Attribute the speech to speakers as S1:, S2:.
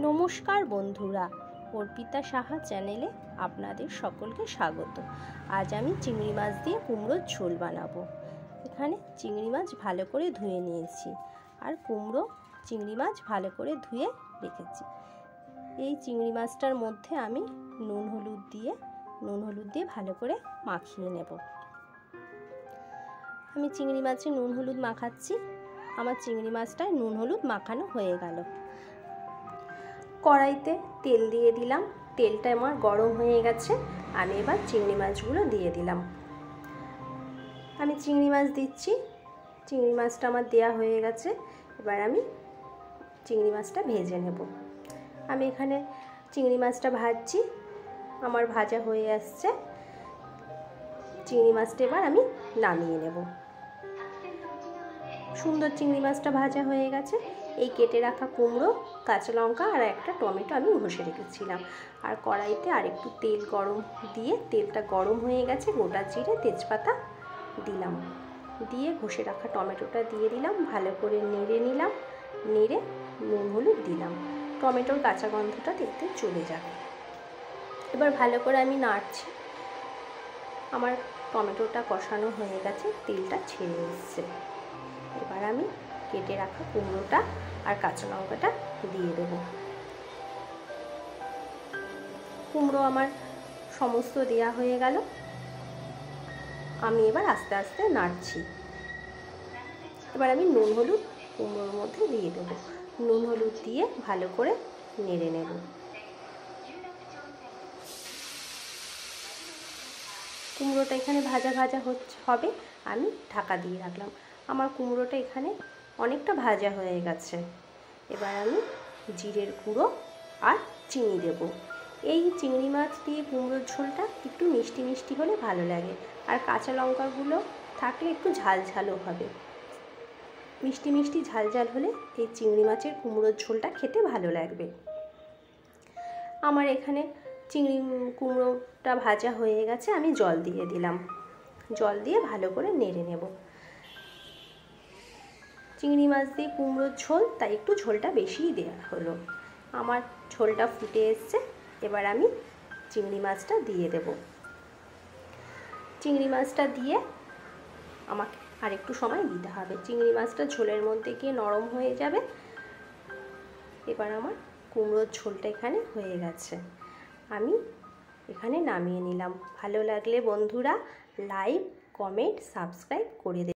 S1: নমস্কার বন্ধুরা, অর্পিতা সাহা চ্যানেলে আপনাদের সকলকে স্বাগত। আজ আমি চিংড়ি মাছ দিয়ে কুমড়োর ঝোল বানাবো। এখানে চিংড়ি মাছ ভালো করে ধুয়ে নিয়েছি, আর কুমড়ো চিংড়ি মাছ ভালো করে ধুয়ে রেখেছি। এই চিংড়ি মাছটার মধ্যে আমি নুন হলুদ দিয়ে ভালো করে মাখিয়ে নেব। আমি চিংড়ি মাছে নুন হলুদ মাখাচ্ছি। আমার চিংড়ি মাছটায় নুন হলুদ মাখানো হয়ে গেল। কড়াইতে তেল দিয়ে দিলাম, তেলটা আমার গরম হয়ে গেছে। আমি এবার চিংড়ি মাছগুলো দিয়ে দিলাম। আমি চিংড়ি মাছ দিচ্ছি। চিংড়ি মাছটা আমার দেয়া হয়ে গেছে। এবার আমি চিংড়ি মাছটা ভেজে নেব। আমি এখানে চিংড়ি মাছটা ভাজছি, আমার ভাজা হয়ে আসছে। চিংড়ি মাছটা এবার আমি নামিয়ে নেব। সুন্দর চিংড়ি মাছটা ভাজা হয়ে গেছে। এই কেটে রাখা কুমড়ো, কাঁচা লঙ্কা আর একটা টমেটো আমি ঘষে রেখেছিলাম। আর কড়াইতে আরেকটু তেল গরম দিয়ে, তেলটা গরম হয়ে গেছে, গোটা জিরে তেজপাতা দিলাম, দিয়ে ঘষে রাখা টমেটোটা দিয়ে দিলাম। ভালো করে নেড়ে নিলাম, নেড়ে নুন হলুদ দিলাম। টমেটোর কাঁচা গন্ধটা দেখতে চলে যাবে। এবার ভালো করে আমি নাড়ছি। আমার টমেটোটা কষানো হয়ে গেছে, তেলটা ছেড়ে এসছে। এবার আমি কেটে রাখা কুমড়োটা আর কাঁচা লঙ্কাটা দিয়ে দেব। কুমড়ো আমার সমস্ত দেয়া হয়ে গেল। আমি এবার আস্তে আস্তে নাড়ছি। এবার আমি নুন হলুদ কুমড়োর মধ্যে দিয়ে দেব। নুন হলুদ দিয়ে ভালো করে নেড়ে নেব। কুমড়োটা এখানে ভাজা ভাজা হবে। আমি ঢাকা দিয়ে রাখলাম। আমার কুমড়োটা এখানে অনেকটা ভাজা হয়ে গেছে। এবার আমি জিরের গুঁড়ো আর চিনি দেব। এই চিংড়ি মাছ দিয়ে কুমড়োর ঝোলটা একটু মিষ্টি মিষ্টি হলে ভালো লাগে, আর কাঁচা লঙ্কাগুলো থাকলে একটু ঝাল ঝালও হবে। মিষ্টি মিষ্টি ঝাল ঝাল হলে এই চিংড়ি মাছের কুমড়োর ঝোলটা খেতে ভালো লাগবে। আমার এখানে কুমড়োটা ভাজা হয়ে গেছে। আমি জল দিয়ে দিলাম। জল দিয়ে ভালো করে নেড়ে নেব। চিংড়ি মাছ দিয়ে কুমড়োর ঝোল, তাই একটু ঝোলটা বেশিই দেওয়া হলো। আমার ঝোলটা ফুটে এসছে। এবার আমি চিংড়ি মাছটা দিয়ে দেব। চিংড়ি মাছটা দিয়ে আমাকে আর একটু সময় দিতে হবে। চিংড়ি মাছটা ঝোলের মধ্যে গিয়ে নরম হয়ে যাবে। এবার আমার কুমড়োর ঝোলটা এখানে হয়ে গেছে। আমি এখানে নামিয়ে নিলাম। ভালো লাগলে বন্ধুরা লাইক, কমেন্ট, সাবস্ক্রাইব করে দেবেন।